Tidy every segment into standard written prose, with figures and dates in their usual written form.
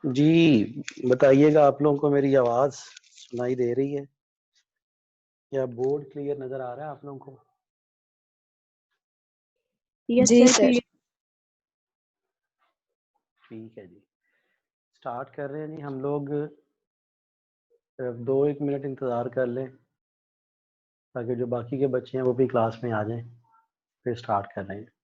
जी बताइएगा, आप लोगों को मेरी आवाज सुनाई दे रही है? क्या बोर्ड क्लियर नजर आ रहा है आप लोगों को? यस जी सर सर। ठीक है जी, स्टार्ट कर रहे हैं जी हम लोग। 2-1 मिनट इंतजार कर लें ताकि जो बाकी के बच्चे हैं वो भी क्लास में आ जाएं, फिर स्टार्ट कर रहे हैं।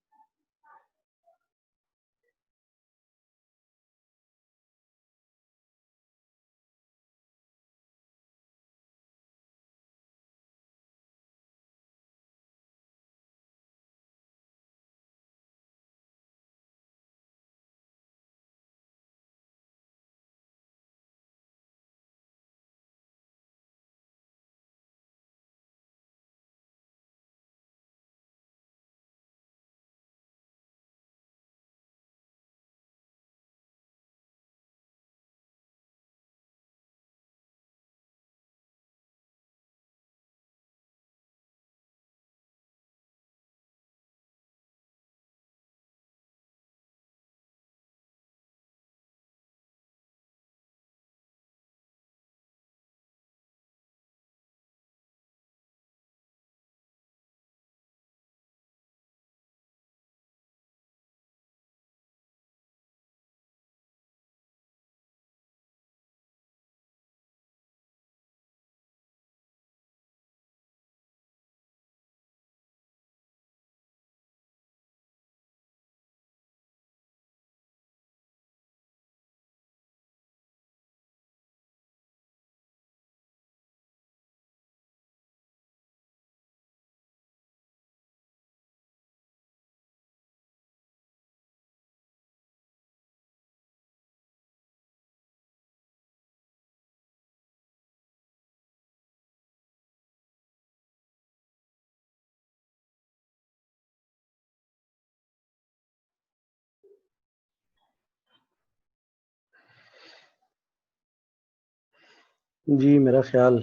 जी मेरा ख्याल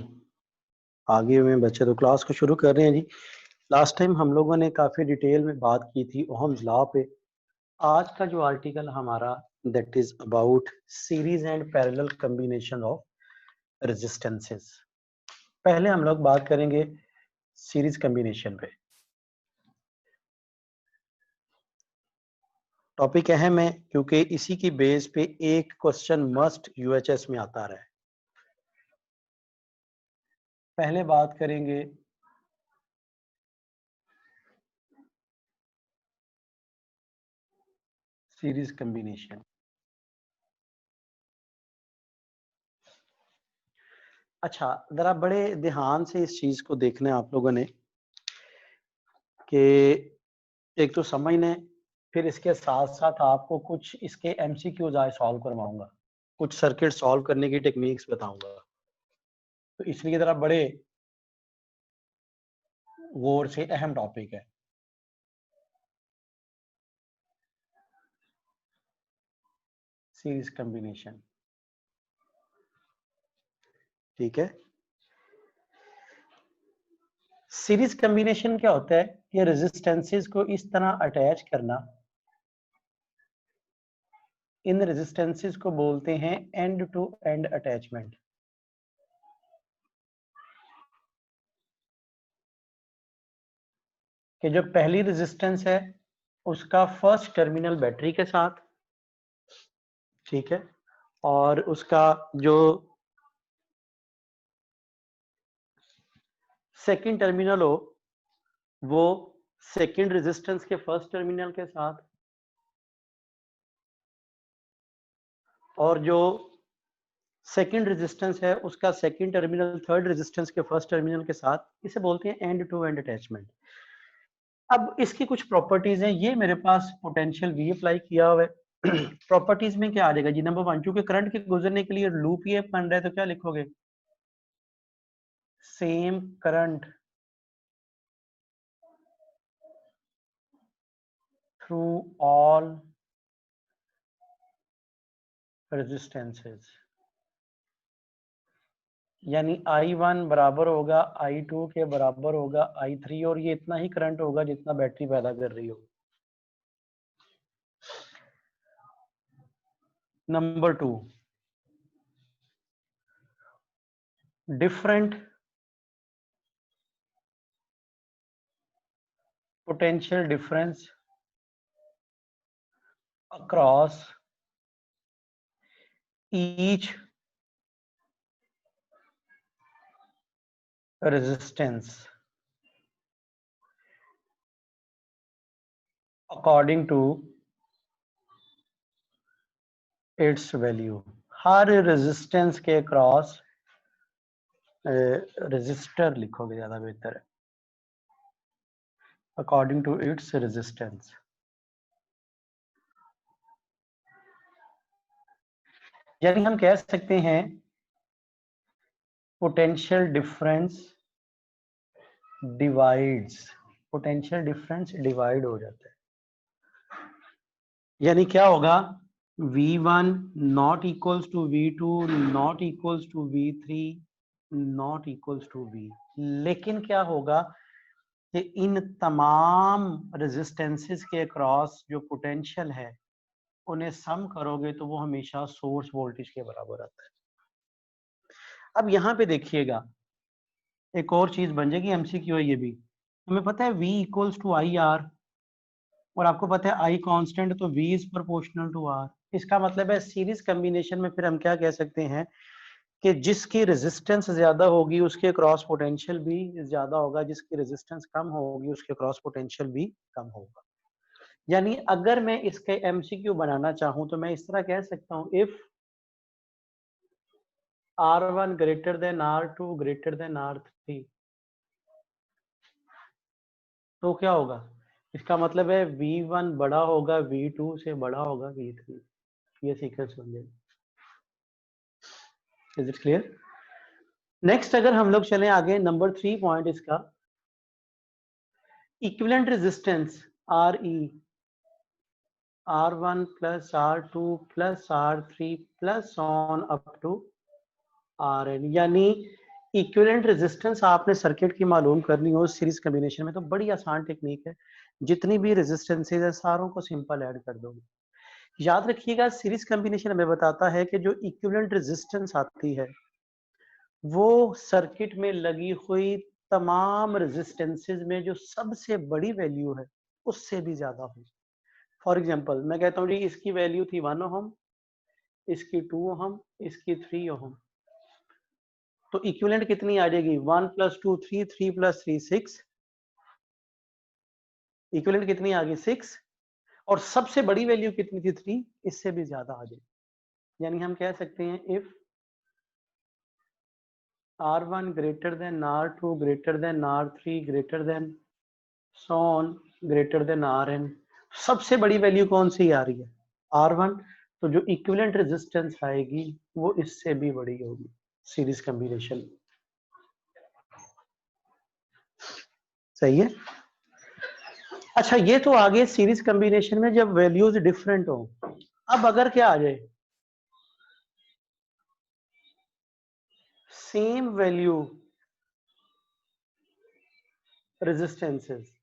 आगे हुए बच्चे तो क्लास को शुरू कर रहे हैं जी। लास्ट टाइम हम लोगों ने काफी डिटेल में बात की थी ओहम्स लॉ पे। आज का जो आर्टिकल हमारा that is about series and parallel combination of resistances. पहले हम लोग बात करेंगे सीरीज कॉम्बिनेशन पे। टॉपिक अहम है क्योंकि इसी की बेस पे एक क्वेश्चन मस्ट यूएचएस में आता रहा है। पहले बात करेंगे सीरीज कॉम्बिनेशन। अच्छा, जरा बड़े ध्यान से इस चीज को देखना है आप लोगों ने कि एक तो समझने, फिर इसके साथ साथ आपको कुछ इसके एमसीक्यूज आज सॉल्व करवाऊंगा, कुछ सर्किट सॉल्व करने की टेक्निक्स बताऊंगा। तो इसलिए जरा बड़े गौर से, अहम टॉपिक है। सीरीज कॉम्बिनेशन, ठीक है। सीरीज कॉम्बिनेशन क्या होता है कि रेजिस्टेंसेस को इस तरह अटैच करना, इन रेजिस्टेंसेस को बोलते हैं एंड टू एंड अटैचमेंट। कि जो पहली रेजिस्टेंस है उसका फर्स्ट टर्मिनल बैटरी के साथ, ठीक है, और उसका जो सेकंड टर्मिनल हो वो सेकंड रेजिस्टेंस के फर्स्ट टर्मिनल के साथ, और जो सेकंड रेजिस्टेंस है उसका सेकंड टर्मिनल थर्ड रेजिस्टेंस के फर्स्ट टर्मिनल के साथ। इसे बोलते हैं एंड टू एंड अटैचमेंट। अब इसकी कुछ प्रॉपर्टीज हैं, ये मेरे पास पोटेंशियल वी अप्लाई किया हुआ है। प्रॉपर्टीज में क्या आ जाएगा जी? नंबर 1, चूंकि करंट के गुजरने के लिए लूप ये बन रहा है तो क्या लिखोगे? Same current through all resistances, यानी I1 बराबर होगा I2 के बराबर होगा I3, और ये इतना ही करंट होगा जितना बैटरी पैदा कर रही हो। Number 2, different potential difference across each resistance according to its value। Her resistance के क्रॉस रजिस्टर लिखोगे ज्यादा बेहतर है, अकॉर्डिंग टू इट्स रेजिस्टेंस। यानी हम कह सकते हैं potential difference divides, potential difference divide हो जाता है। यानी क्या होगा, V1 not equals to V2 not equals to V3 not equals to V। लेकिन क्या होगा कि इन तमाम रेजिस्टेंसेस के अक्रॉस जो पोटेंशियल है उन्हें सम करोगे तो वो हमेशा सोर्स वोल्टेज के बराबर आता है। अब यहाँ पे देखिएगा एक और चीज बन जाएगी, एमसीक्यू है ये भी। हमें पता है V equals to I R, और आपको पता है I कांस्टेंट, तो V is proportional to R। इसका मतलब है सीरीज कॉम्बिनेशन में फिर हम क्या कह सकते हैं कि जिसकी रेजिस्टेंस ज्यादा होगी उसके क्रॉस पोटेंशियल भी ज्यादा होगा, जिसकी रेजिस्टेंस कम होगी उसके क्रॉस पोटेंशियल भी कम होगा। यानी अगर मैं इसके एमसीक्यू बनाना चाहूं तो मैं इस तरह कह सकता हूं, if R1 greater than R2 greater than R3 तो क्या होगा, इसका मतलब है V1 बड़ा होगा V2 से, बड़ा होगा V3। ये सीक्वेंस बन जाएगी। Is it clear? नेक्स्ट अगर हम लोग चलें आगे, नंबर 3 पॉइंट इसका, equivalent resistance RE R1 plus R2 plus R3 plus on up to RN। यानी इक्विवेलेंट रेजिस्टेंस आपने सर्किट की मालूम करनी हो सीरीज कॉम्बिनेशन में तो बड़ी आसान टेक्निक है, जितनी भी रेजिस्टेंसेज है सारों को सिंपल ऐड कर दोगे। याद रखिएगा सीरीज कॉम्बिनेशन हमें बताता है कि जो इक्विवेलेंट रेजिस्टेंस आती है वो सर्किट में लगी हुई तमाम रेजिस्टेंसेज में जो सबसे बड़ी वैल्यू है उससे भी ज्यादा हो। फॉर एग्जांपल मैं कहता हूँ जी इसकी वैल्यू थी 1 ओहम, इसकी 2 ओहम, इसकी 3 ओहम, तो इक्विवेलेंट कितनी आ जाएगी, 1 प्लस 2 3, 3 प्लस 3 6, इक्विवेलेंट कितनी आ गई 6, और सबसे बड़ी वैल्यू कितनी थी 3, इससे भी ज्यादा आ जाएगी। यानी हम कह सकते हैं if R1 greater than R2 greater than R3 greater than so on greater than Rn, सबसे बड़ी वैल्यू कौन सी आ रही है, R1, तो जो इक्विवेलेंट रेजिस्टेंस आएगी वो इससे भी बड़ी होगी सीरीज कॉम्बिनेशन। सही है? अच्छा ये तो आगे सीरीज कॉम्बिनेशन में जब वैल्यूज डिफरेंट हो। अब अगर क्या आ जाए, सेम वैल्यू रेजिस्टेंसेस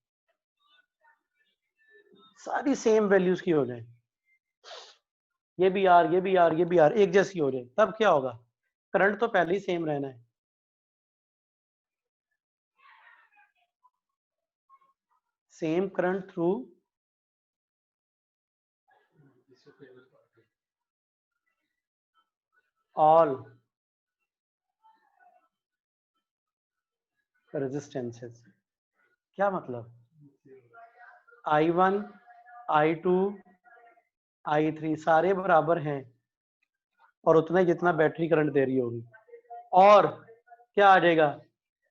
सारी सेम वैल्यूज की हो जाए, ये भी आर ये भी आर ये भी आर एक जैसी हो जाए, तब क्या होगा, करंट तो पहले ही सेम रहना है, same current through all resistances. क्या मतलब, I1 I2 I3 सारे बराबर हैं और उतना ही जितना बैटरी करंट दे रही होगी, और क्या आ जाएगा,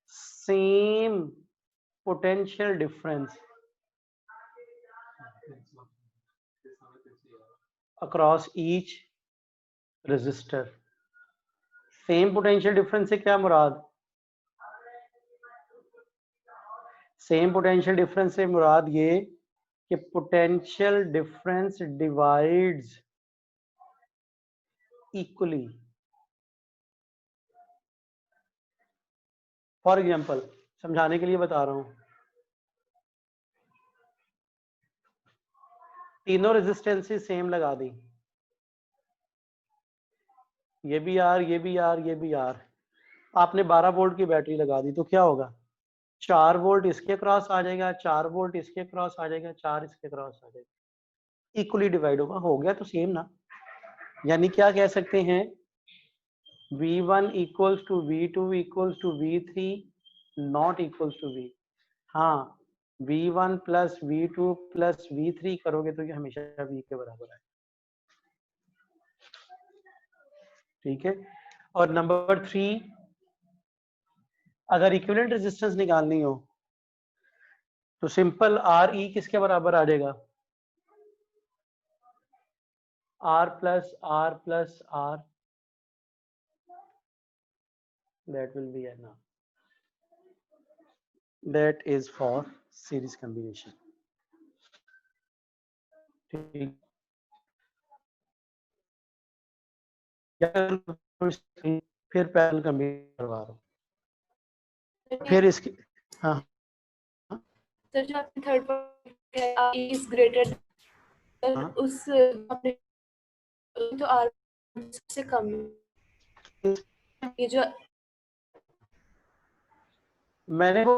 same potential difference across each resistor. Same potential difference से क्या मुराद, सेम पोटेंशियल डिफरेंस से मुराद ये कि potential difference divides equally. For example समझाने के लिए बता रहा हूं, तीनों रेजिस्टेंसेस सेम लगा दी, ये भी आर ये भी आर ये भी आर, आपने 12 वोल्ट की बैटरी लगा दी तो क्या होगा, 4 वोल्ट इसके क्रॉस आ जाएगा, 4 वोल्ट इसके क्रॉस आ जाएगा, 4 इसके क्रॉस आ जाएगा, इक्वली डिवाइड होगा, हो गया तो सेम ना। यानी क्या कह सकते हैं, V1 equals to V2 equals to V3 not equals to V। हाँ, V1 plus V2 plus V3 करोगे तो ये हमेशा V के बराबर है। ठीक है। और नंबर 3, अगर इक्विवेलेंट रेजिस्टेंस निकालनी हो तो सिंपल RE किसके बराबर आ जाएगा, R plus R, that will be N, that is for series combination। ठीक, फिर पैरेलल कम्बिनेशन करवा रहा हूँ, फिर इसकी, हाँ सर जो आपने थर्ड पार्ट इज ग्रेटर हाँ, उस तो आर से कम ये जो मैंने वो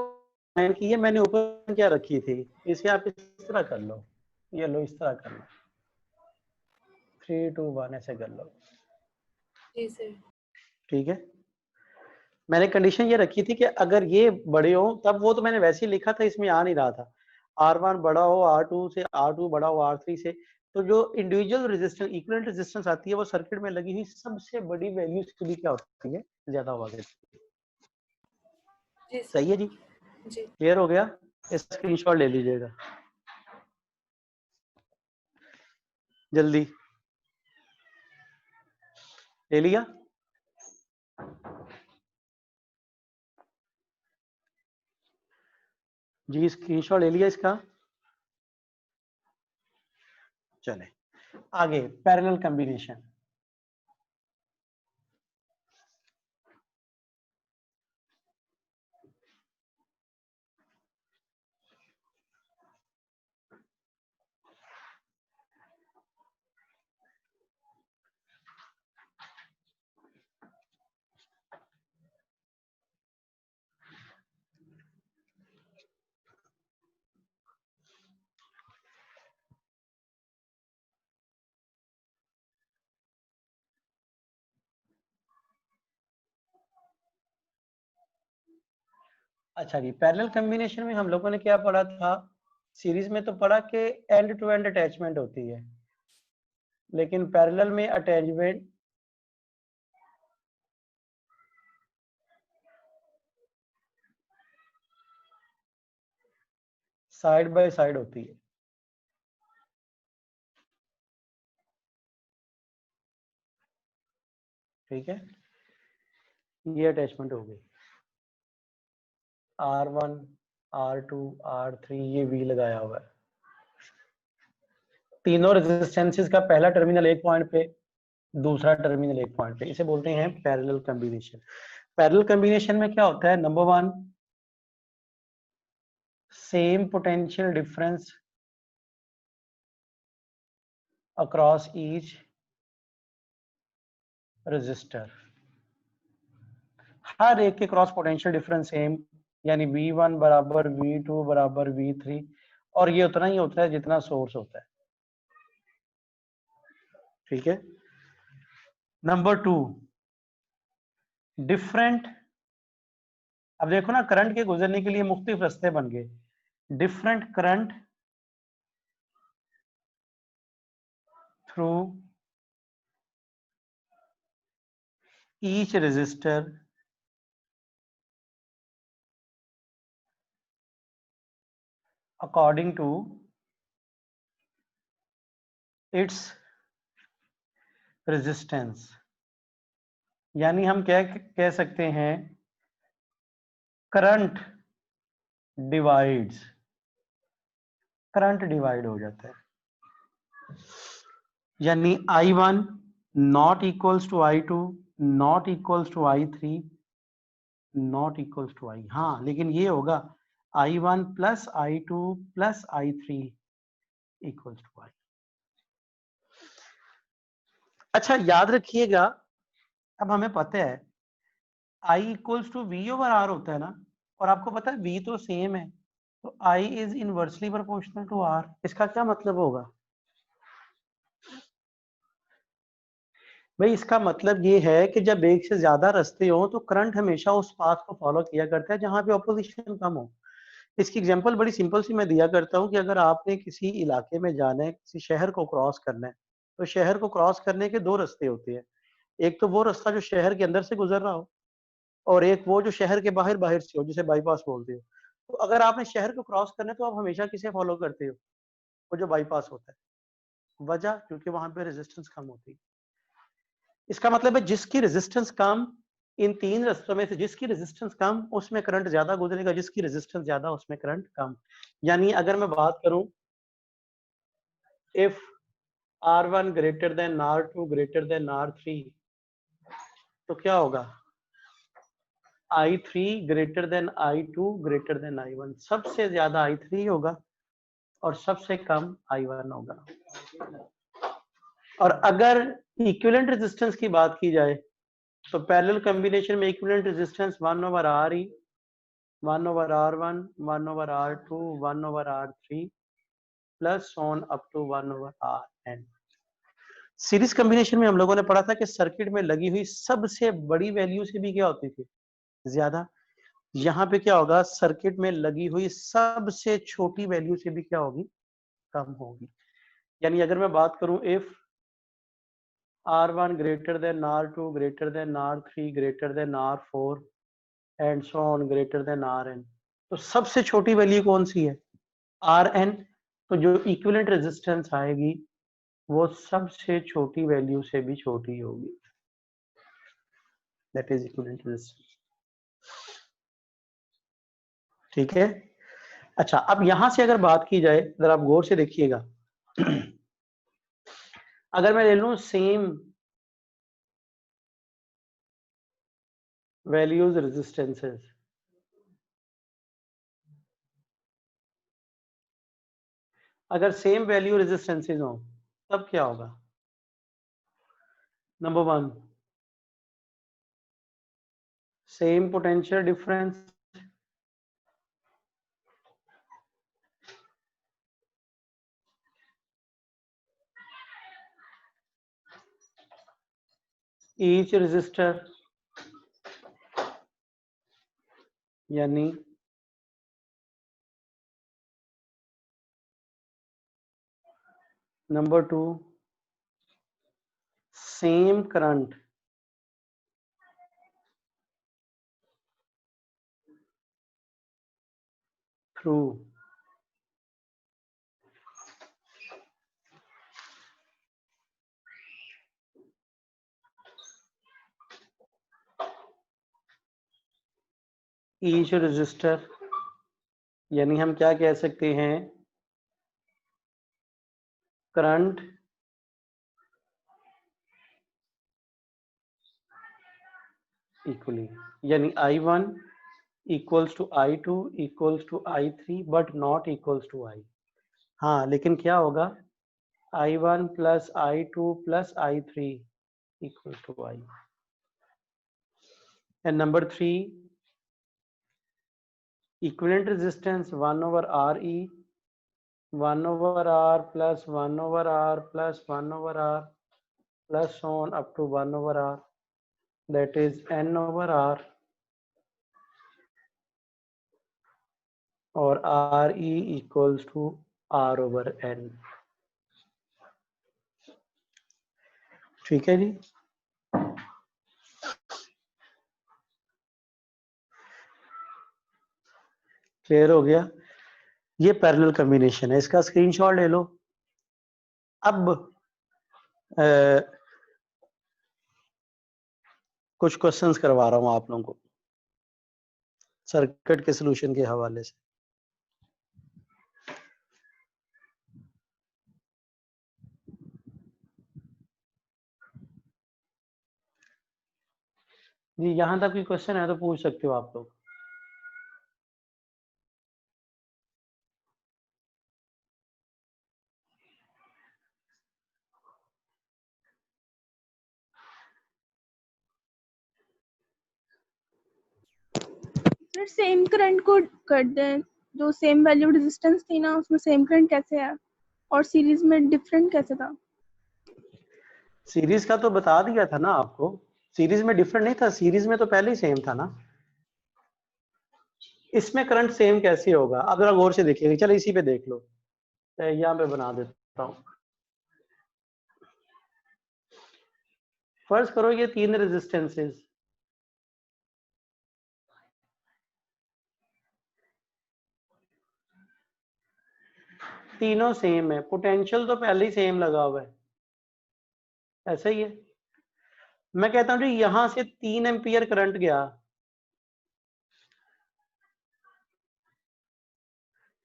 लाइन की है, मैंने ऊपर क्या रखी थी, इसे आप इस तरह कर लो, ये लो, इस तरह कर लो, 3 2 1 ऐसे कर लो। जी सर, ठीक है, मैंने कंडीशन ये रखी थी कि अगर ये बड़े हो तब, वो तो मैंने वैसे ही लिखा था, इसमें आ नहीं रहा था, R1 बड़ा हो R2 से, R2 बड़ा हो R3 से, तो जो इंडिविजुअल रेजिस्टेंस, इक्विवेलेंट रेजिस्टेंस आती है वो सर्किट में लगी हुई सबसे बड़ी वैल्यू के लिए क्या होती है, ज्यादा होगा। जी सही है जी, जी क्लियर हो गया, इसका स्क्रीनशॉट ले लीजिएगा जल्दी, ले लिया। जी स्क्रीनशॉट ले लिया इसका, चले आगे, पैरेलल कॉम्बिनेशन। अच्छा जी, पैरेलल कॉम्बिनेशन में हम लोगों ने क्या पढ़ा था, सीरीज में तो पढ़ा कि एंड टू एंड अटैचमेंट होती है, लेकिन पैरेलल में अटैचमेंट साइड बाय साइड होती है। ठीक है, ये अटैचमेंट हो गई, R1 R2 R3, ये V लगाया हुआ है, तीनों रेजिस्टेंसेस का पहला टर्मिनल एक पॉइंट पे, दूसरा टर्मिनल एक पॉइंट पे, इसे बोलते हैं पैरेलल कॉम्बिनेशन। पैरेलल कॉम्बिनेशन में क्या होता है, number 1, same potential difference across each resistor, हर एक के क्रॉस पोटेंशियल डिफरेंस सेम, यानी V1 बराबर V2 बराबर V3, और ये उतना ही होता है जितना सोर्स होता है। ठीक है, नंबर 2, डिफरेंट, अब देखो ना, करंट के गुजरने के लिए मुख्तलिफ रास्ते बन गए, different current through each resistor according to its resistance. यानी हम क्या कह सकते हैं, करंट डिवाइड्स, करंट डिवाइड हो जाता है, यानी I1 not equals to I2 not equals to I3 not equals to I, हाँ लेकिन ये होगा I1 plus I2 plus I3 equals to I। अच्छा याद रखिएगा, अब हमें पता है I equals to V over R होता है ना, और आपको पता है V तो सेम है, तो I is inversely proportional to R। इसका क्या मतलब होगा भाई? इसका मतलब ये है कि जब एक से ज्यादा रास्ते हो तो करंट हमेशा उस पाथ को फॉलो किया करता है जहां पे ऑपोजिशन कम हो। इसकी एग्जांपल बड़ी सिंपल सी मैं दिया करता हूँ कि अगर आपने किसी इलाके में जाना है, किसी शहर को क्रॉस करना है, तो शहर को क्रॉस करने के दो रास्ते होते हैं। एक तो वो रास्ता जो शहर के अंदर से गुजर रहा हो, और एक वो जो शहर के बाहर बाहर से हो, जिसे बाईपास बोलते हो। तो अगर आपने शहर को क्रॉस करना है तो आप हमेशा किसे फॉलो करते हो? वो जो बाईपास होता है। वजह क्योंकि वहां पे रेजिस्टेंस कम होती है। इसका मतलब है जिसकी रेजिस्टेंस कम, इन तीन रास्तों में से जिसकी रेजिस्टेंस कम उसमें करंट ज्यादा गुजरेगा, जिसकी रेजिस्टेंस ज्यादा उसमें करंट कम। यानी अगर मैं बात करूं, if R1 greater than R2 greater than R3, तो क्या होगा? I3 greater than I2 greater than I1। सबसे ज्यादा I3 होगा और सबसे कम I1 होगा। और अगर इक्विवेलेंट रेजिस्टेंस की बात की जाए तो पैरेलल कॉम्बिनेशन में equivalent resistance 1 over RE, 1 over R1, 1 over R2, 1 over R3 plus on up to 1 over RN। Series combination में हम लोगों ने पढ़ा था कि सर्किट में लगी हुई सबसे बड़ी वैल्यू से भी क्या होती थी? ज्यादा। यहाँ पे क्या होगा? सर्किट में लगी हुई सबसे छोटी वैल्यू से भी क्या होगी? कम होगी। यानी अगर मैं बात करूं, if R1 greater than R2 greater than R3 greater than R4 and so on greater than RN, तो सबसे छोटी वैल्यू कौन सी है? RN। तो जो इक्विवेलेंट रेजिस्टेंस आएगी वो सबसे छोटी वैल्यू से भी छोटी होगी। That is equivalent resistance. ठीक है। अच्छा, अब यहां से अगर बात की जाए, अगर आप गौर से देखिएगा, अगर मैं ले लूं सेम वैल्यूज रेजिस्टेंसेस, अगर सेम वैल्यू रेजिस्टेंसेस हो तब क्या होगा? Number one, same potential difference, each resistor, यानी number two, same current through each resistor, यानी हम क्या कह सकते हैं? करंट इक्वली, यानी I1 equals to I2 equals to I3 but not equals to I। हाँ, लेकिन क्या होगा? I1 plus I2 plus I3 equals to I। And number three, equivalent resistance 1 over RE, 1 over R plus 1 over R plus 1 over R plus on up to 1 over R, that is N over R, और RE equals to R over N। ठीक है जी। Clear हो गया? ये parallel combination है, इसका screenshot ले लो। अब कुछ क्वेश्चंस करवा रहा हूं आप लोगों को सर्किट के सॉल्यूशन के हवाले से। जी, यहां तक कोई क्वेश्चन है तो पूछ सकते हो आप लोग। फिर सेम करंट को कर दें, जो सेम वैल्यू रेजिस्टेंस थी ना उसमें सेम करंट कैसे है और सीरीज में डिफरेंट कैसे था? सीरीज का तो बता दिया था ना आपको, सीरीज में डिफरेंट नहीं था, सीरीज में तो पहले ही सेम था ना। इसमें करंट सेम कैसे होगा, अब जरा गौर से देखिएगा। चलो इसी पे देख लो, यहाँ पे बना देता हूं। फर्ज करो ये 3 रेजिस्टेंसेस, तीनों सेम है, पोटेंशियल तो पहले ही सेम लगा हुआ है, ऐसा ही है। मैं कहता हूं जी यहां से 3 एम्पियर करंट गया,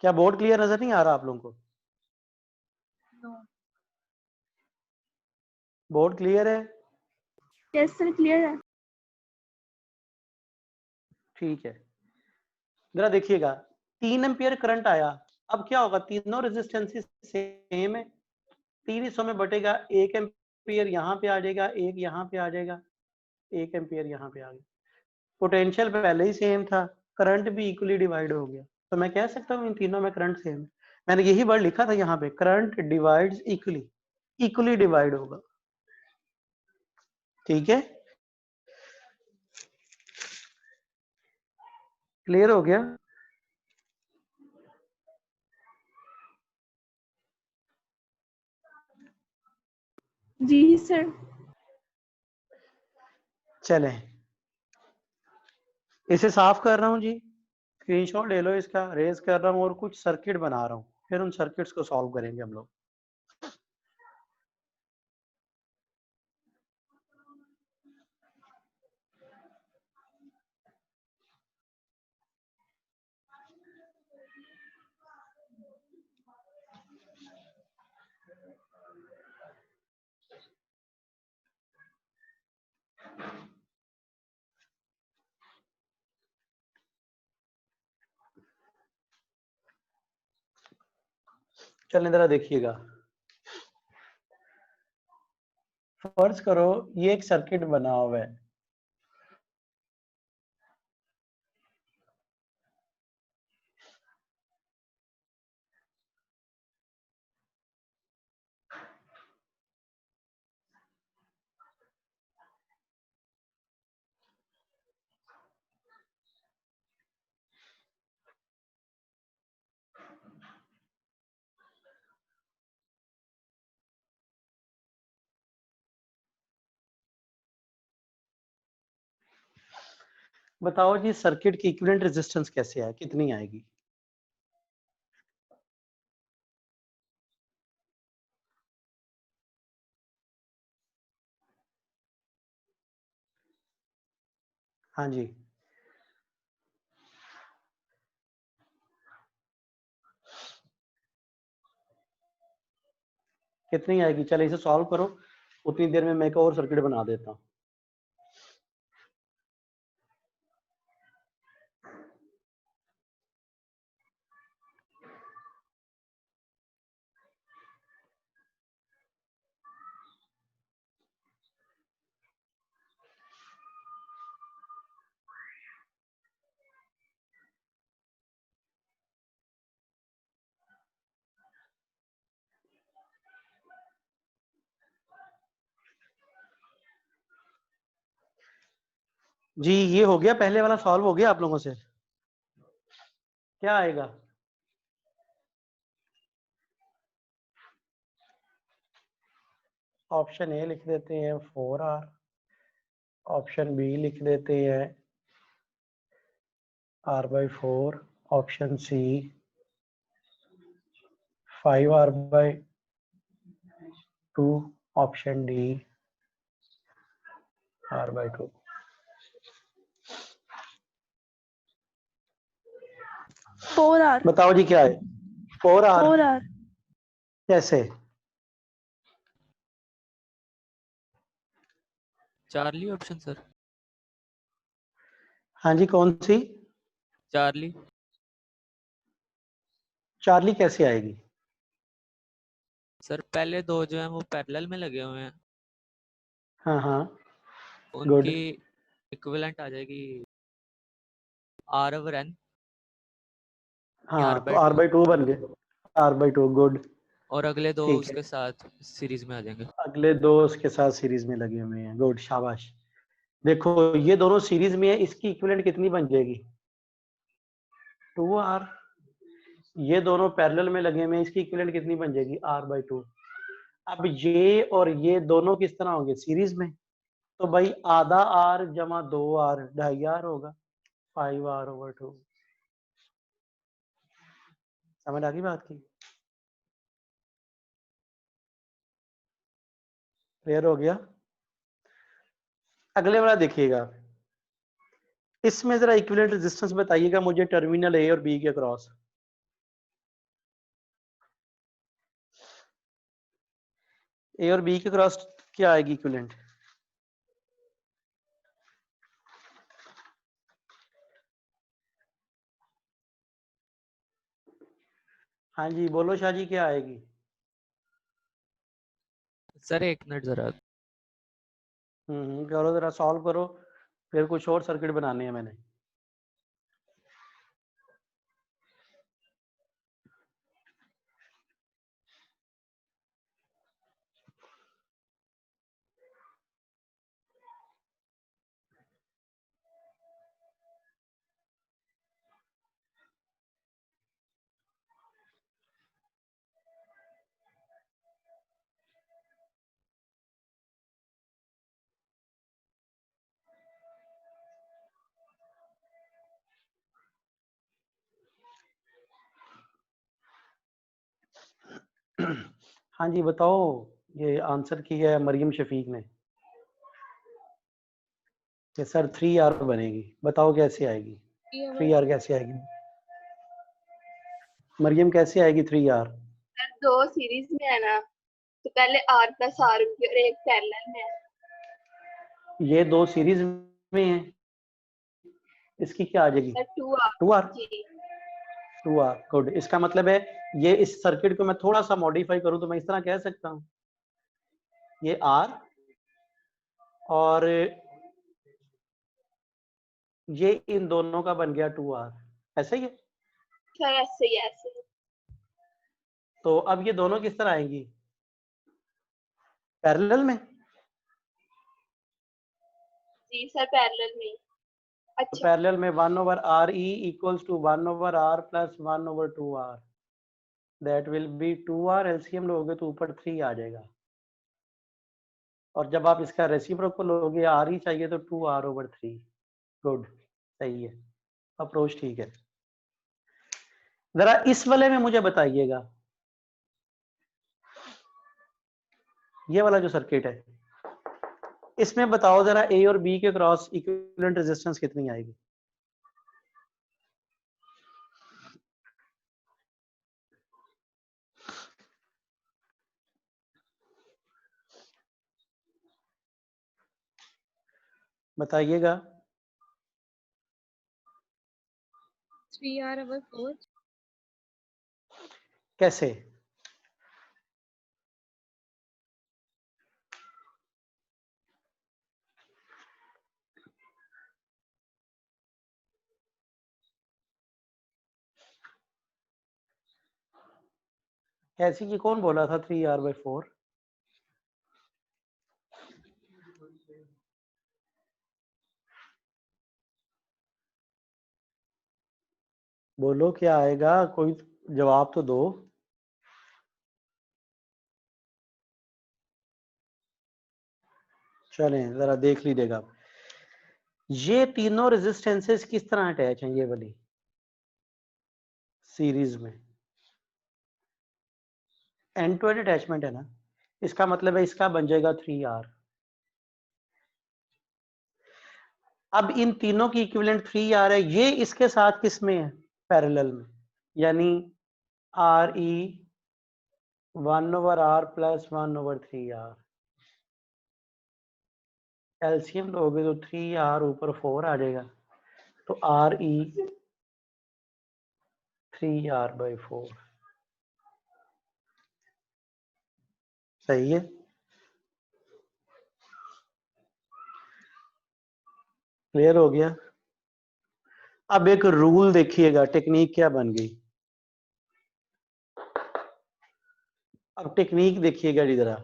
क्या बोर्ड क्लियर नजर नहीं आ रहा आप लोगों को? बोर्ड क्लियर है? यस सर क्लियर है। ठीक है, जरा देखिएगा 3 एम्पियर करंट आया, अब क्या होगा, तीनों रेजिस्टेंसेस सेम है, 3 हिस्सों में बटेगा, 1 एम्पियर यहाँ पे आ जाएगा, एक यहाँ पे आ जाएगा, 1 एम्पियर यहाँ पे आ गया। पोटेंशियल पहले ही सेम था, करंट भी इक्वली डिवाइड हो गया, तो मैं कह सकता हूँ इन तीनों में करंट सेम है। मैंने यही वर्ड लिखा था यहाँ पे, current divides equally, equally divide होगा। ठीक है, क्लियर हो गया? जी सर। चलें, इसे साफ कर रहा हूँ जी, स्क्रीनशॉट ले लो इसका, रेज कर रहा हूँ और कुछ सर्किट बना रहा हूँ, फिर उन सर्किट्स को सॉल्व करेंगे हम लोग। चलें जरा देखिएगा, फर्ज करो ये एक सर्किट बना हुआ है, बताओ जी सर्किट की इक्विवेलेंट रेजिस्टेंस कैसे है, कितनी आएगी? हाँ जी, कितनी आएगी? चलो इसे सॉल्व करो, उतनी देर में मैं एक और सर्किट बना देता हूँ। जी ये हो गया, पहले वाला सॉल्व हो गया आप लोगों से? क्या आएगा? ऑप्शन ए लिख देते हैं 4R, ऑप्शन बी लिख देते हैं R/4, option C 5R/2, option D R/2। 4R। बताओ जी क्या है? 4R 4R। कैसे? Charlie option sir. हाँ जी, कौन सी? चार्ली। चार्ली कैसे आएगी? सर पहले दो जो हैं वो पैरेलल में लगे हुए हैं, हाँ हाँ, गुड। उनकी इक्विवेलेंट आ जाएगी आर ओवर एन, हाँ, तो r/2 r/2 बन गए, r/2, गुड। और अगले दो ठीक है, उसके साथ सीरीज में आ जाएंगे। अगले दो उसके साथ सीरीज में लगे हुए हैं, गुड, शाबाश। देखो ये दोनों सीरीज में है, इसकी इक्विवेलेंट कितनी बन जाएगी? 2r। ये दोनों पैरेलल में लगे हुए हैं, इसकी इक्विवेलेंट कितनी बन जाएगी? r/2। अब ये और ये दोनों किस तरह होंगे? सीरीज में। तो भाई आधा r जमा 2r 2.5r होगा, 5r/2। समझ आ गई बात की? क्लियर हो गया? अगले वाला देखिएगा, इसमें जरा इक्विवेलेंट रेजिस्टेंस बताइएगा मुझे टर्मिनल ए और बी के क्रॉस। ए और बी के क्रॉस क्या आएगी इक्विवेलेंट? हाँ जी बोलो शाह जी, क्या आएगी? सर एक मिनट जरा। करो जरा, सॉल्व करो, फिर कुछ और सर्किट बनाने हैं मैंने। हाँ जी बताओ, ये आंसर किया है मरियम शफीक ने कि सर 3r बनेगी। बताओ कैसे आएगी 3r? कैसे आएगी मरियम, कैसे आएगी 3r? सर दो सीरीज में है ना, तो पहले r प्लस r होगी और एक पैरेलल में है। ये दो सीरीज में है, इसकी क्या आ जाएगी? Sir 2r। 2r। जी 2r, गुड। इसका मतलब है ये इस सर्किट को मैं थोड़ा सा मॉडिफाई करूं तो मैं इस तरह कह सकता हूं, ये r और ये इन दोनों का बन गया 2r, ऐसा ही है। सर, ऐसे ही ऐसे ही। तो अब ये दोनों किस तरह आएंगी? पैरेलल में। जी सर, पैरेलल में ही। तो अच्छा पैरेलल में 1/re equals to 1/r plus 1/2r, that will be 2r। LCM लोगे तो ऊपर 3 आ जाएगा, और जब आप इसका रेसिप्रोकल लोगे r ही चाहिए तो 2r/3। गुड, सही है, अप्रोच ठीक है। जरा इस वाले में मुझे बताइएगा, ये वाला जो सर्किट है इसमें बताओ जरा ए और बी के क्रॉस इक्विवेलेंट रेजिस्टेंस कितनी आएगी? बताइएगा। 3r/4। कैसे? कैसी की कौन बोला था 3r/4? बोलो क्या आएगा, कोई जवाब तो दो। चलें जरा देख लीजिएगा, ये तीनों रेजिस्टेंसेस किस तरह अटैच हैं? ये वाली सीरीज में एंड टू एंड अटैचमेंट है ना, इसका मतलब है इसका बन जाएगा 3r। अब इन तीनों की इक्विवेलेंट 3r है, ये इसके साथ किस में है? पैरेलल में, यानी re 1/r plus 1/3r। LCM लोगे तो 3r ऊपर 4 आ जाएगा, तो re 3r/4। सही है। क्लियर हो गया? अब एक रूल देखिएगा, टेक्निक क्या बन गई। अब टेक्निक देखिएगा जी जरा,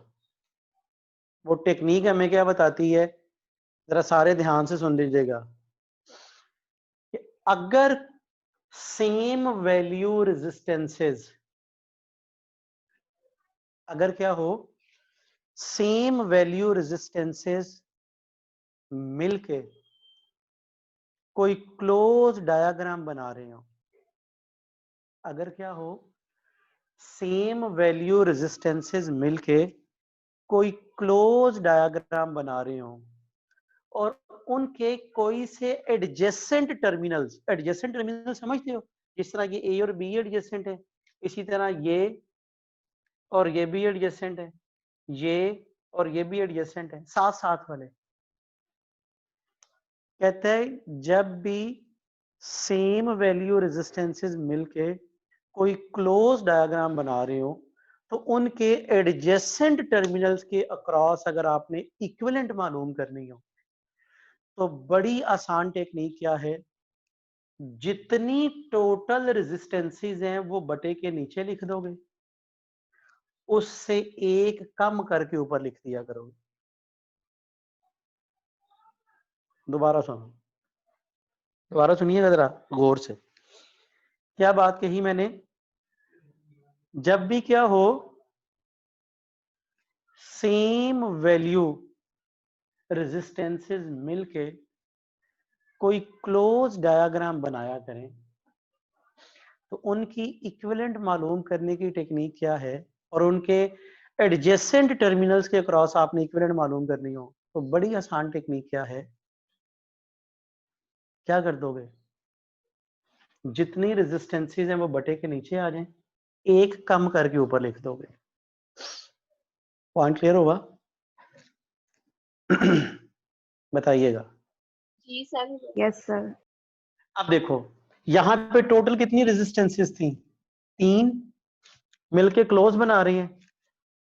वो टेक्निक हमें क्या बताती है, जरा सारे ध्यान से सुन लीजिएगा। कि अगर सेम वैल्यू रेजिस्टेंसेस, अगर क्या हो, सेम वैल्यू रेजिस्टेंसेस मिलके कोई क्लोज डायग्राम बना रहे हो, अगर क्या हो, सेम वैल्यू रेजिस्टेंसेस मिलके कोई क्लोज डायग्राम बना रहे हो और उनके कोई से एडजेसेंट टर्मिनल्स, एडजेसेंट टर्मिनल समझते हो, जिस तरह ये ए और बी एडजेसेंट है, इसी तरह ये और ये भी एडजेसेंट है, ये और ये भी एडजेसेंट है, साथ साथ वाले। कहते हैं जब भी सेम वैल्यू रेजिस्टेंसेस मिलके कोई क्लोज डायग्राम बना रहे हो तो उनके एडजेसेंट टर्मिनल्स के अक्रॉस अगर आपने इक्विवेलेंट मालूम करनी हो तो बड़ी आसान टेक्निक क्या है, जितनी टोटल रेजिस्टेंसेस हैं वो बटे के नीचे लिख दोगे, उससे एक कम करके ऊपर लिख दिया करोगे। दोबारा सुनो, दोबारा सुनिएगा जरा गौर से, क्या बात कही मैंने, जब भी क्या हो, सेम वैल्यू रेजिस्टेंसेस मिलके कोई क्लोज डायग्राम बनाया करें तो उनकी इक्विवेलेंट मालूम करने की टेक्निक क्या है, और उनके एडजेसेंट टर्मिनल्स के क्रॉस आपने इक्विवेलेंट मालूम करनी हो तो बड़ी आसान टेक्निक क्या है, क्या कर दोगे, जितनी रेजिस्टेंसेस हैं वो बटे के नीचे आ जाएं, एक कम करके ऊपर लिख दोगे। पॉइंट क्लियर होगा? बताइएगा। जी सर। Yes sir. अब देखो यहां पे टोटल कितनी रेजिस्टेंसेस थी, 3, मिलके क्लोज बना रही हैं,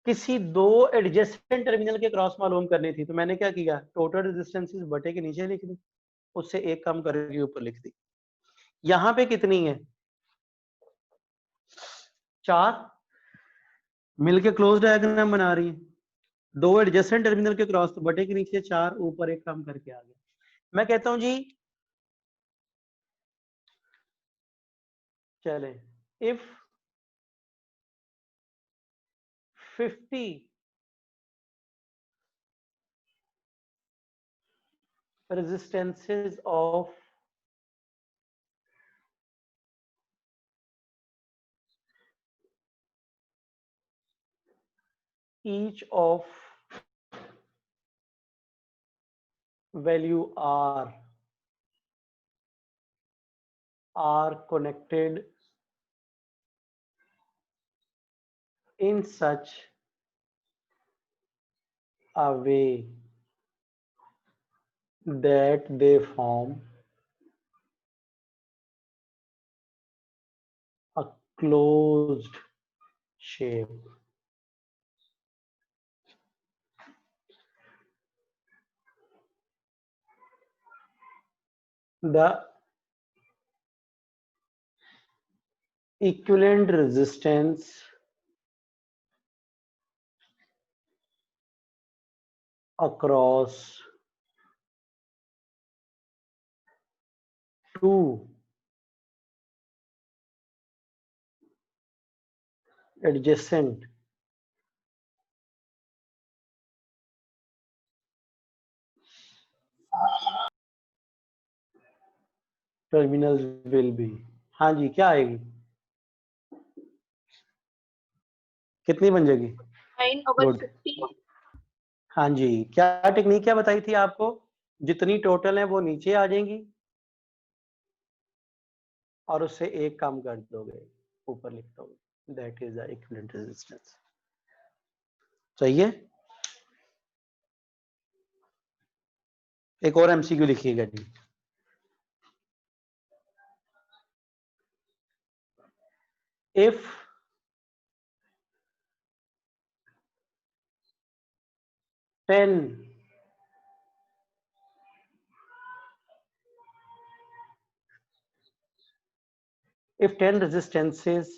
किसी दो एडजेसेंट टर्मिनल के क्रॉस मालूम करनी थी तो मैंने क्या किया, टोटल रेजिस्टेंसेस बटे के नीचे लिख दी, उससे एक कम करके ऊपर लिख दी। यहां पे कितनी है, 4, मिलके क्लोज डायग्राम बना रही है, दो एडजेसेंट टर्मिनल के क्रॉस तो बटे के नीचे 4, ऊपर एक कम करके आ गया। मैं कहता हूं जी चले, if 50 resistances of each of value r are connected in such a way that they form a closed shape. The equivalent resistance across two adjacent terminals will be, हाँ जी क्या आएगी, कितनी बन जाएगी, 9/50। हाँ जी, क्या टेक्निक क्या बताई थी आपको, जितनी टोटल है वो नीचे आ जाएंगी और उससे एक कम कर दोगे, ऊपर लिख दोगे, that is the equivalent resistance. सही है। एक और एमसीक्यू लिखिएगा जी, if ten if 10 resistances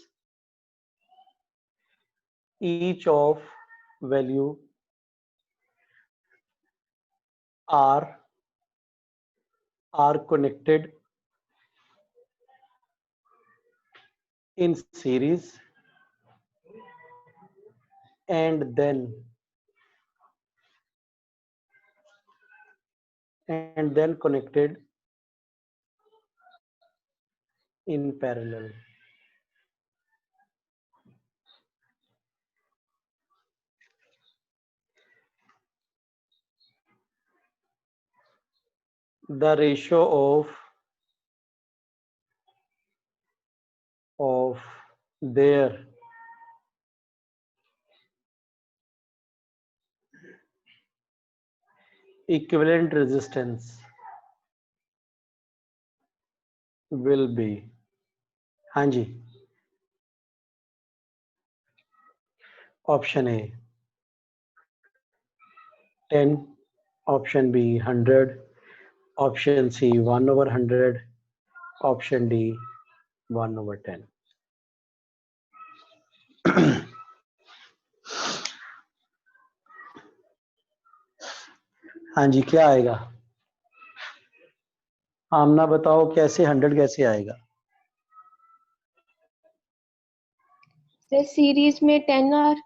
each of value are connected in series and then connected in parallel. The ratio of their equivalent resistance will be, हाँ जी, option A 10, option B 100, option C 1/100, option D 1/10। हाँ जी, क्या आएगा? आमना बताओ, कैसे 100 कैसे आएगा? Sir series में 10 आर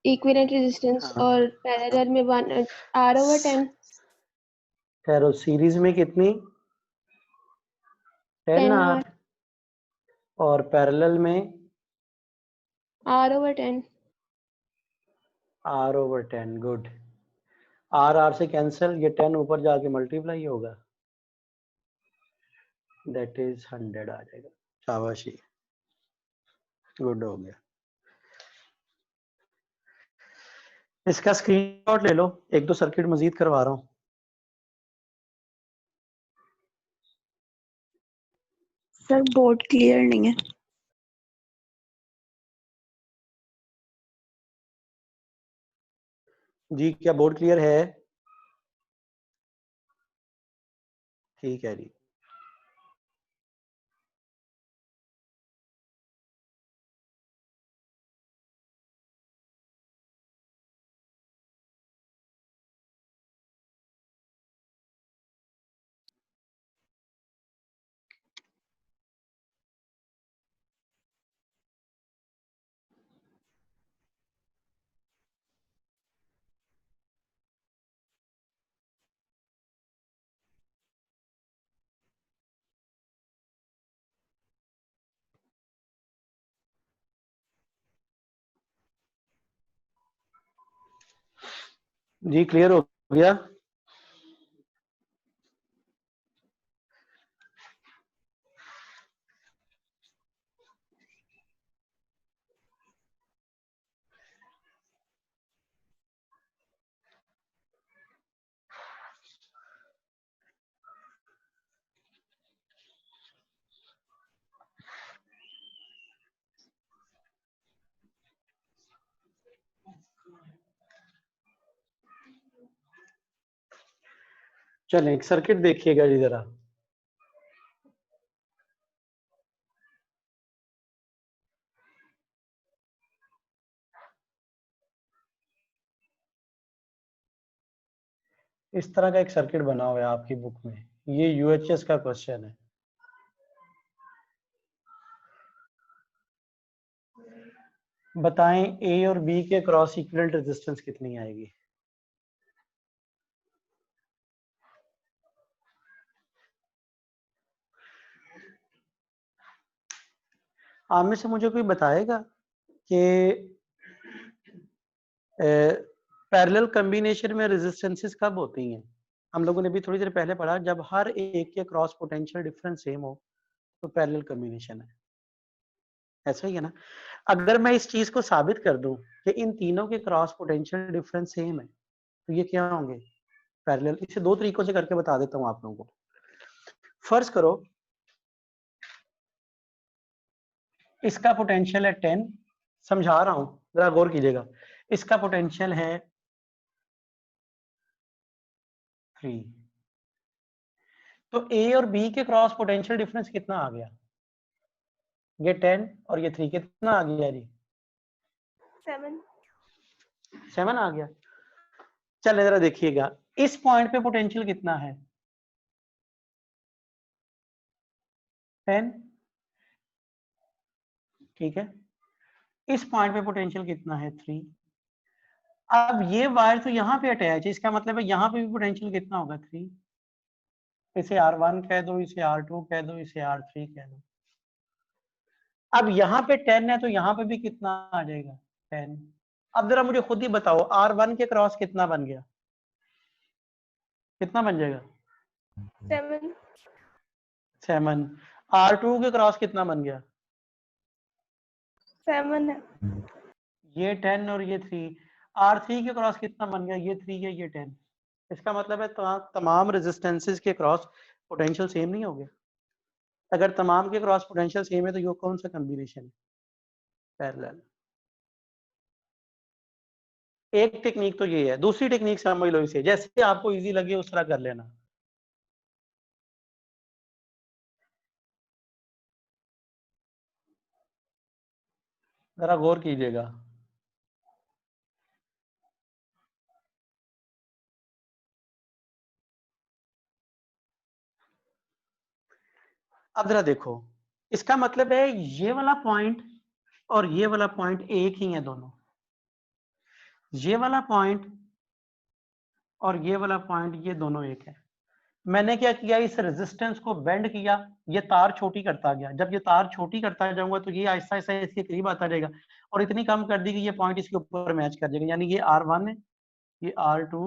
इक्विवेलेंट रेजिस्टेंस हाँ। और पैरेलल में 1 R/10। ठहरो, सीरीज में कितनी? 10 10 आर, और पैरेलल में R/10। R/10। गुड। R से कैंसिल, ये 10 ऊपर जाके मल्टीप्लाई होगा, दैट इज 100 आ जाएगा। शाबाशी, गुड हो गया। इसका स्क्रीनशॉट ले लो, एक दो सर्किट मजीद करवा रहा हूँ। सर बोर्ड क्लियर नहीं है। जी, क्या बोर्ड क्लियर है? ठीक है जी। जी, क्लियर हो गया? चलें, एक सर्किट देखिएगा जी जरा। इस तरह का एक सर्किट बना हुआ है आपकी बुक में, ये यूएचएस का क्वेश्चन है। बताएं ए और बी के क्रॉस इक्विवेलेंट रेजिस्टेंस कितनी आएगी? आप में से मुझे कोई बताएगा कि पैरेलल कॉम्बिनेशन में रेजिस्टेंसेस कब होती हैं? हम लोगों ने भी थोड़ी देर पहले पढ़ा, जब हर एक के क्रॉस पोटेंशियल डिफरेंस सेम हो तो पैरेलल कॉम्बिनेशन है। ऐसा ही है ना? अगर मैं इस चीज को साबित कर दूं कि इन तीनों के क्रॉस पोटेंशियल डिफरेंस सेम है, तो ये क्या होंगे? पैरेलल। इसे दो तरीकों से करके बता देता हूं आप लोगों को। फर्ज करो इसका पोटेंशियल है 10, समझा रहा हूं, जरा गौर कीजिएगा। इसका पोटेंशियल है 3, तो ए और बी के क्रॉस पोटेंशियल डिफरेंस कितना आ गया? ये 10 और ये 3 कितना आ गया जी? 7 आ गया। चलिए जरा देखिएगा इस पॉइंट पे पोटेंशियल कितना है? 10, ठीक है। इस पॉइंट पे पोटेंशियल कितना है? 3। अब ये वायर तो यहाँ पे अटैच है, इसका मतलब है यहाँ पे भी पोटेंशियल कितना होगा? 3। इसे R1 कह दो, इसे R2 कह दो, इसे R3 कह दो। अब यहाँ पे 10 है तो यहाँ पे भी कितना आ जाएगा? 10। अब जरा मुझे खुद ही बताओ R1 के क्रॉस कितना बन गया? कितना बन जाएगा? 7। R2 के क्रॉस कितना बन गया? 7 है। ये 10 और ये 3। R3 के क्रॉस कितना बन गया? ये 3 है, ये 10। इसका मतलब है तमाम रेजिस्टेंसेस के क्रॉस पोटेंशियल सेम नहीं हो गया। अगर तमाम के क्रॉस पोटेंशियल सेम है तो ये कौन सा कॉम्बिनेशन है? पैरेलल। एक टेक्निक तो ये है, दूसरी टेक्निक समझ लो इसे, जैसे आपको इजी लगे उस तरह कर लेना। जरा गौर कीजिएगा। अब जरा देखो, इसका मतलब है ये वाला पॉइंट और ये वाला पॉइंट एक ही है दोनों। ये वाला पॉइंट और ये वाला पॉइंट ये दोनों एक है। मैंने क्या किया, इस रेजिस्टेंस को बेंड किया, ये तार छोटी करता गया। जब ये तार छोटी करता जाऊंगा तो ये आहिस्ता आहिस्ता इसके करीब आता जाएगा और इतनी कम कर दी कि ये पॉइंट इसके ऊपर मैच कर जाएगा। यानी ये R1 है, ये R2,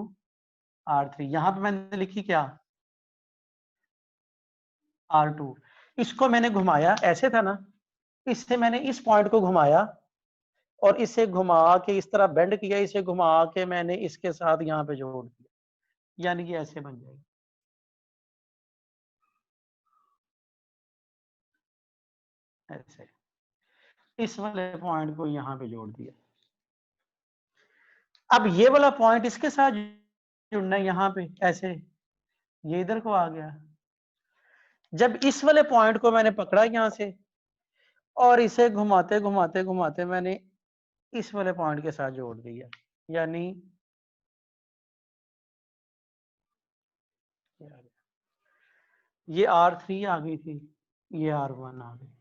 R3। यहां पे मैंने लिखी क्या? R2। इसको मैंने घुमाया, ऐसे था ना, इससे मैंने इस पॉइंट को घुमाया और इसे घुमा के इस तरह बेंड किया, इसे घुमा के मैंने इसके साथ यहाँ पे जोड़ दिया, यानी कि ऐसे बन जाएगा। ऐसे इस वाले पॉइंट को यहाँ पे जोड़ दिया। अब ये वाला पॉइंट इसके साथ जुड़ना है यहाँ पे, ऐसे ये इधर को आ गया। जब इस वाले पॉइंट को मैंने पकड़ा यहाँ से और इसे घुमाते घुमाते घुमाते मैंने इस वाले पॉइंट के साथ जोड़ दिया, यानी ये R3 आ गई थी, ये R1 आ गई,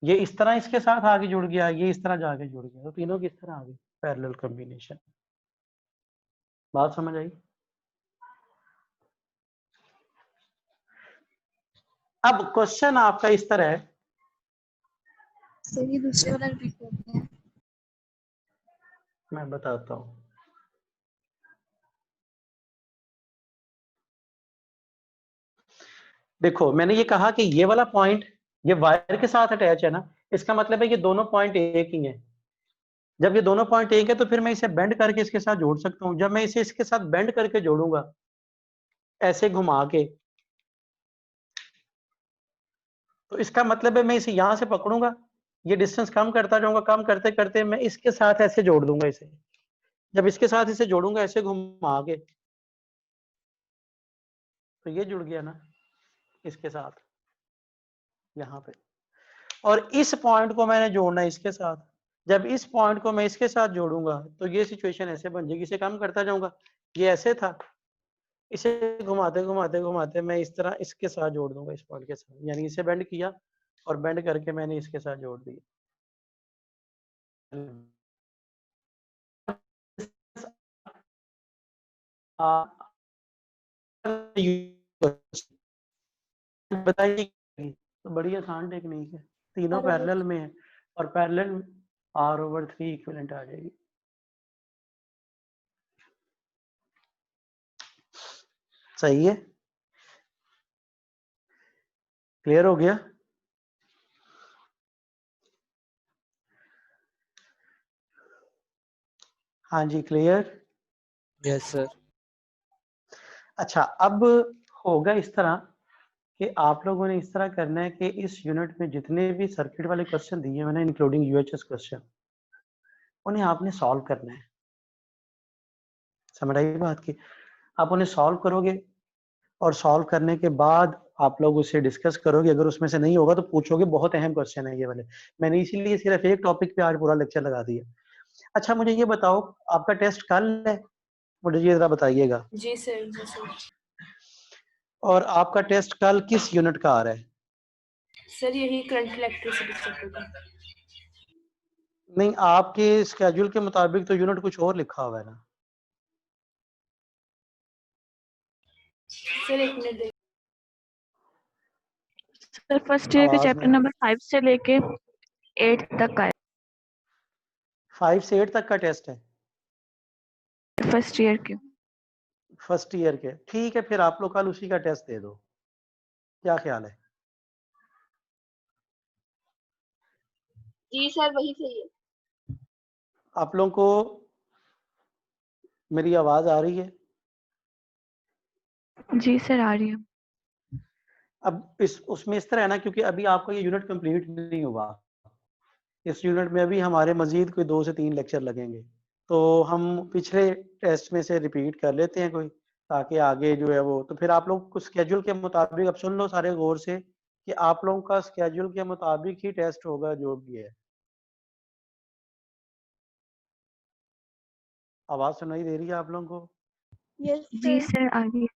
ये इस तरह इसके साथ आगे जुड़ गया, ये इस तरह जाके जुड़ गया, तो तीनों किस तरह आ गई? Parallel combination. बात समझ आई? अब क्वेश्चन आपका इस तरह है, सर ये दूसरे वाला रिपीट करते हैं। मैं बताता हूं। देखो मैंने ये कहा कि ये वाला पॉइंट ये वायर के साथ अटैच है ना, इसका मतलब है ये दोनों पॉइंट एक ही हैं। जब ये दोनों पॉइंट एक है तो फिर मैं इसे बेंड करके इसके साथ जोड़ सकता हूं। जब मैं इसे इसके साथ बेंड करके जोड़ूंगा, ऐसे घुमा के, तो इसका मतलब है मैं इसे यहां से पकड़ूंगा, ये डिस्टेंस कम करता जाऊंगा, कम करते करते मैं इसके साथ ऐसे जोड़ दूंगा इसे। जब इसके साथ इसे जोड़ूंगा ऐसे घुमा के, तो ये जुड़ गया ना इसके साथ यहाँ पे। और इस पॉइंट को मैंने जोड़ना है इसके साथ। जब इस पॉइंट को मैं इसके साथ जोड़ूंगा तो ये सिचुएशन ऐसे बन जाएगी, इसे कम करता जाऊंगा, ये ऐसे था, इसे घुमाते घुमाते घुमाते मैं इस तरह इसके साथ जोड़ दूंगा इस पॉइंट के साथ, यानी इसे बेंड किया और बेंड करके मैंने इसके साथ जोड़ दिया। बताइए, तो बड़ी आसान टेक्निक है, तीनों पैरेलल में है और पैरेलल R/3 इक्विवेलेंट आ जाएगी। सही है, क्लियर हो गया? हाँ जी, क्लियर। Yes sir. अच्छा, अब होगा इस तरह कि आप लोगों ने इस तरह करना है कि इस यूनिट में जितने भी सर्किट वाले क्वेश्चन दिए मैंने, इंक्लूडिंग यूएचएस क्वेश्चन, उन्हें आपने सॉल्व करना है। समझ आई बात की? आप उन्हें सॉल्व करोगे और सॉल्व करने के बाद आप लोग उससे डिस्कस करोगे, अगर उसमें से नहीं होगा तो पूछोगे, बहुत अहम क्वेश्चन है ये वाले। मैंने इसीलिए सिर्फ एक टॉपिक पे आज पूरा लेक्चर लगा दिया। अच्छा मुझे ये बताओ, आपका टेस्ट कल है? मुझे ये जरा बताइएगा। जी सर, जी सर। और आपका टेस्ट कल किस यूनिट का आ रहा है? सर यही करंट इलेक्ट्रिसिटी चैप्टर का। नहीं, आपके स्केड्यूल के मुताबिक तो यूनिट कुछ और लिखा हुआ है ना। सर एक मिनट देखिए। सर फर्स्ट ईयर के आवाज चैप्टर में नंबर 5 से लेके 8 तक का है 5 से 8 तक का टेस्ट है फर्स्ट ईयर के। फर्स्ट ईयर के। ठीक है, फिर आप लोग कल उसी का टेस्ट दे दो, क्या ख्याल है? जी सर वही सही है। आप लोगों को मेरी आवाज आ रही है? जी सर आ रही है। अब उसमें इस तरह है ना, क्योंकि अभी आपका ये यूनिट कंप्लीट नहीं हुआ, इस यूनिट में अभी हमारे मजीद कोई 2 से 3 लेक्चर लगेंगे, तो हम पिछले टेस्ट में से रिपीट कर लेते हैं कोई, ताकि आगे जो है वो, तो फिर आप लोग कुछ स्केड्यूल के मुताबिक, अब सुन लो सारे गौर से कि आप लोगों का स्केड्यूल के मुताबिक ही टेस्ट होगा जो भी है। आवाज सुनाई दे रही है आप लोगों को? यस जी सर। सर आ रही है।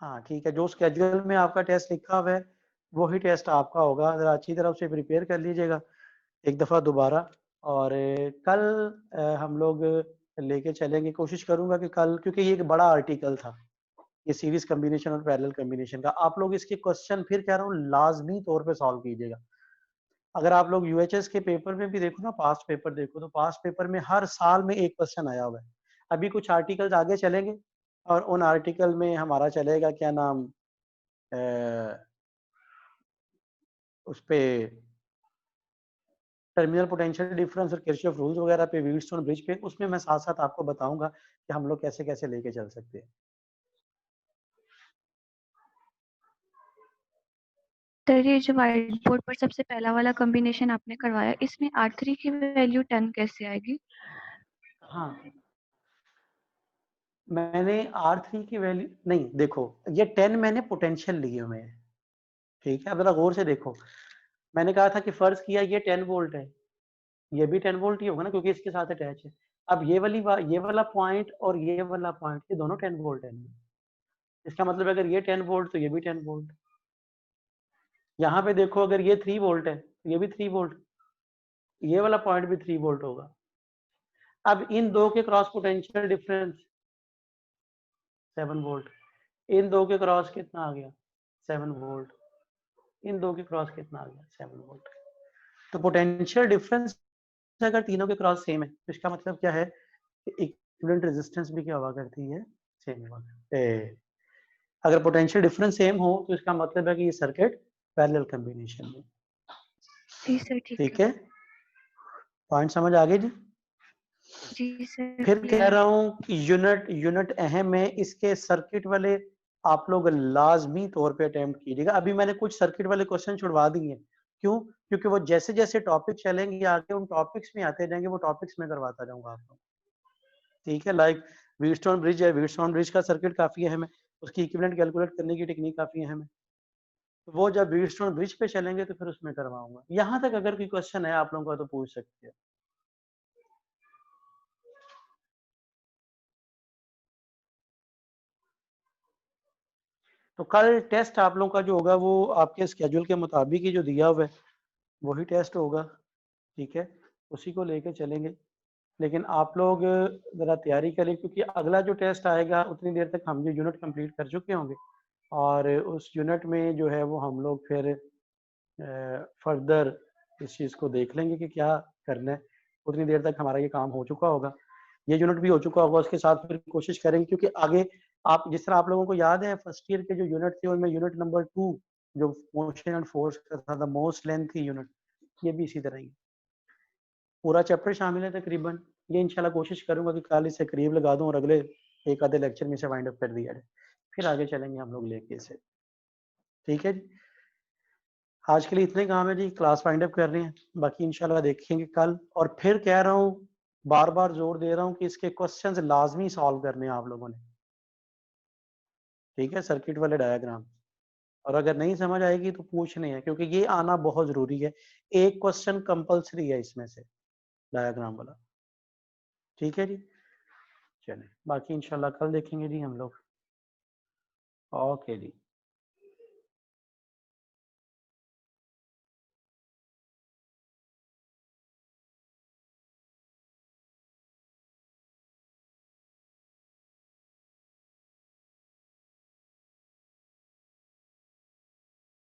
हाँ ठीक है, जो स्केड्यूल में आपका टेस्ट लिखा हुआ है वही टेस्ट आपका होगा, जरा अच्छी तरह से प्रिपेयर कर लीजिएगा एक दफ़ा दोबारा। और कल हम लोग लेके चलेंगे, कोशिश करूंगा कि कल, क्योंकि ये एक बड़ा आर्टिकल था, ये सीरीज कम्बिनेशन और पैरेलल कम्बिनेशन का, आप लोग इसके क्वेश्चन फिर कह रहा हूँ लाजमी तौर पे सॉल्व कीजिएगा। अगर आप लोग यूएचएस के पेपर में भी देखो ना, पास्ट पेपर देखो, तो पास्ट पेपर में हर साल में एक क्वेश्चन आया हुआ है। अभी कुछ आर्टिकल्स आगे चलेंगे और उन आर्टिकल में हमारा चलेगा क्या नाम, उस पे टर्मिनल पोटेंशियल डिफरेंस और किरचॉफ रूल्स वगैरह पे, व्हीटस्टोन ब्रिज पे, उसमें मैं साथ साथ आपको बताऊंगा कि हम लोग कैसे कैसे लेके चल सकते हैं। सर ये जो व्हाइट बोर्ड पर सबसे पहला वाला कॉम्बिनेशन आपने करवाया, इसमें R3 की वैल्यू 10 कैसे आएगी? हाँ, मैंने R3 की वैल्यू नहीं, देखो ये 10 मैंने पोटेंशियल लिए हुए हैं, ठीक है, अब जरा गौर से देखो। मैंने कहा था कि फर्ज किया ये 10 वोल्ट है, ये भी 10 वोल्ट ही होगा ना, क्योंकि इसके साथ अटैच है। अब ये वाला पॉइंट और ये वाला पॉइंट, ये दोनों 10 वोल्ट है ना? इसका मतलब अगर ये 10 वोल्ट तो ये भी 10 वोल्ट। यहाँ पे देखो, अगर ये 3 वोल्ट है तो ये भी 3 वोल्ट, ये वाला पॉइंट भी 3 वोल्ट होगा। अब इन दो के क्रॉस पोटेंशियल डिफरेंस 7 वोल्ट, इन दो के क्रॉस कितना आ गया 7 वोल्ट, इन दो के क्रॉस कितना आ गया 7 वोल्ट। तो पोटेंशियल डिफरेंस अगर तीनों के क्रॉस सेम है तो इसका मतलब क्या है, इक्विवेलेंट रेजिस्टेंस भी क्या हुआ करती है, सेम हुआ करती है। अगर पोटेंशियल डिफरेंस सेम हो तो इसका मतलब है कि ये सर्किट पैरेलल कॉम्बिनेशन में। जी सर ठीक ठीक है। है, पॉइंट समझ आ गए जी? जी सर फिर कह क्लियर। रहा हूँ कि यूनिट यूनिट अहम है, इसके सर्किट वाले आप लोग लाजमी तौर पे अटेम्प्ट कीजिएगा। अभी मैंने कुछ सर्किट वाले क्वेश्चन छुड़वा दिए हैं, क्यों? क्योंकि वो जैसे जैसे टॉपिक चलेंगे आगे उन टॉपिक्स में आते जाएंगे, वो टॉपिक्स में करवाता जाऊंगा आप लोग, ठीक है। लाइक व्हीटस्टोन ब्रिज है, व्हीटस्टोन ब्रिज का सर्किट काफी अहम है, उसकी इक्विवेलेंट कैलकुलेट करने की टेक्निक काफी अहम है, तो वो जब व्हीटस्टोन ब्रिज पे चलेंगे तो फिर उसमें करवाऊंगा। यहाँ तक अगर कोई क्वेश्चन है आप लोगों का तो पूछ सकते हैं। तो कल टेस्ट आप लोगों का जो होगा वो आपके स्केड्यूल के मुताबिक ही जो दिया हुआ है वही टेस्ट होगा, ठीक है, उसी को लेके चलेंगे। लेकिन आप लोग ज़रा तैयारी करें, क्योंकि अगला जो टेस्ट आएगा उतनी देर तक हम जो यूनिट कंप्लीट कर चुके होंगे, और उस यूनिट में जो है वो हम लोग फिर फर्दर इस चीज़ को देख लेंगे कि क्या करना है। उतनी देर तक हमारा ये काम हो चुका होगा, ये यूनिट भी हो चुका होगा, उसके साथ फिर कोशिश करेंगे, क्योंकि आगे आप जिस तरह आप लोगों को याद है फर्स्ट ईयर के जो यूनिट थे उनमें यूनिट नंबर 2 जो मोशन एंड फोर्स का था, द मोस्ट लेंथी यूनिट, ये भी इसी तरह ही पूरा चैप्टर शामिल है तकरीबन। ये इंशाल्लाह कोशिश करूंगा कि कल इसे करीब लगा दूं और अगले एक आधे लेक्चर में से वाइंड अप कर दिया जाए, फिर आगे चलेंगे हम लोग लेके इसे, ठीक है जी। आज के लिए इतने काम है जी, क्लास वाइंड अप कर रहे हैं, बाकी इंशाल्लाह देखेंगे कल। और फिर कह रहा हूँ, बार बार जोर दे रहा हूँ कि इसके क्वेश्चंस लाजमी सॉल्व करने हैं आप लोगों ने, ठीक है, सर्किट वाले डायग्राम। और अगर नहीं समझ आएगी तो पूछनी है, क्योंकि ये आना बहुत जरूरी है। एक क्वेश्चन कंपलसरी है इसमें से, डायग्राम वाला। ठीक है जी, चलें बाकी इंशाल्लाह कल देखेंगे जी हम लोग। ओके जी।